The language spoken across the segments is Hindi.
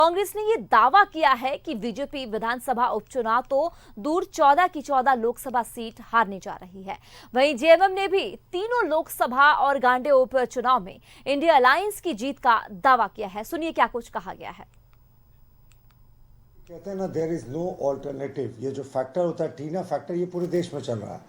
कांग्रेस ने ये दावा किया है कि बीजेपी विधानसभा उपचुनाव तो दूर 14 की 14 लोकसभा सीट हारने जा रही है। वहीं जेएमएम ने भी तीनों लोकसभा और गांडे उपचुनाव में इंडिया अलायंस की जीत का दावा किया है। सुनिए क्या कुछ कहा गया है। कहते हैं ना, देयर इज नो ऑल्टरनेटिव। ये जो फैक्टर होता है, टीना फैक्टर, ये पूरे देश में चल रहा है।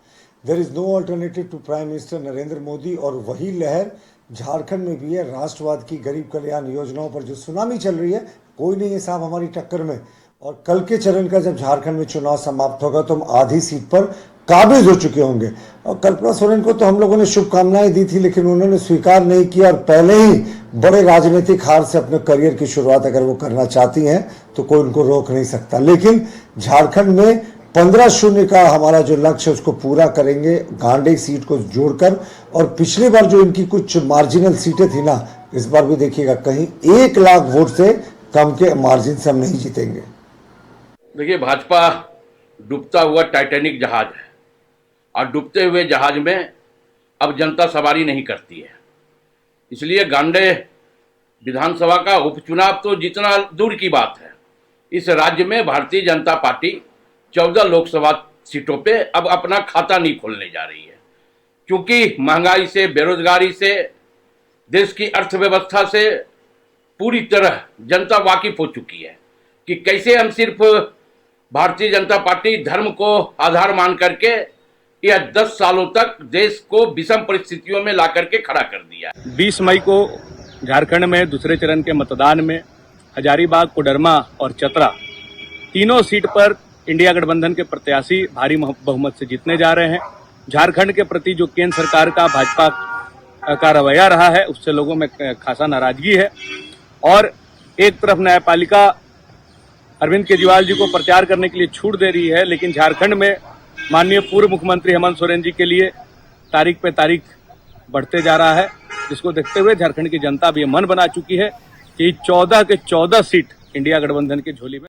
There is no alternative to prime minister Narendra Modi. और वही लहर झारखंड में भी है। राष्ट्रवाद की गरीब कल्याण योजनाओं पर जो सुनामी चल रही है, कोई नहीं है साहब हमारी टक्कर में। और कल के चरण का जब झारखंड में चुनाव समाप्त होगा तो हम आधी सीट पर काबिज हो चुके होंगे। और कल्पना सोरेन को तो हम लोगों ने शुभकामनाएं दी थी, लेकिन उन्होंने स्वीकार नहीं किया। और पहले ही बड़े राजनीतिक हार से अपने करियर की शुरुआत अगर वो करना चाहती हैं तो कोई उनको रोक नहीं सकता। लेकिन झारखंड में 15-0 का हमारा जो लक्ष्य है उसको पूरा करेंगे, गांडे सीट को जोड़कर। और पिछली बार जो इनकी कुछ मार्जिनल सीटें थी ना, इस बार भी देखिएगा कहीं 1 लाख वोट से कम के मार्जिन से हम नहीं जीतेंगे। देखिए, भाजपा डूबता हुआ टाइटैनिक जहाज है और डूबते हुए जहाज में अब जनता सवारी नहीं करती है। इसलिए गांडे विधानसभा का उपचुनाव तो जितना दूर की बात है, इस राज्य में भारतीय जनता पार्टी 14 लोकसभा सीटों पे अब अपना खाता नहीं खोलने जा रही है। क्योंकि महंगाई से, बेरोजगारी से, देश की अर्थव्यवस्था से पूरी तरह जनता वाकिफ हो चुकी है कि कैसे हम सिर्फ भारतीय जनता पार्टी धर्म को आधार मान करके यह 10 सालों तक देश को विषम परिस्थितियों में ला करके खड़ा कर दिया। 20 मई को झारखंड में दूसरे चरण के मतदान में हजारीबाग, कोडरमा और चतरा तीनों सीट पर इंडिया गठबंधन के प्रत्याशी भारी बहुमत से जीतने जा रहे हैं। झारखंड के प्रति जो केंद्र सरकार का भाजपा का रवैया रहा है, उससे लोगों में खासा नाराजगी है। और एक तरफ न्यायपालिका अरविंद केजरीवाल जी को प्रचार करने के लिए छूट दे रही है, लेकिन झारखंड में माननीय पूर्व मुख्यमंत्री हेमंत सोरेन जी के लिए तारीख पे तारीख बढ़ते जा रहा है, जिसको देखते हुए झारखंड की जनता भी मन बना चुकी है कि 14 के 14 सीट इंडिया गठबंधन की झोली में।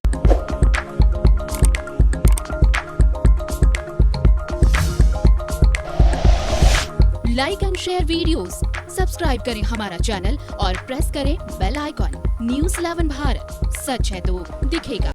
Like and share videos, subscribe करें हमारा चैनल और प्रेस करें बेल आइकॉन। न्यूज़ 11 भारत, सच है तो दिखेगा।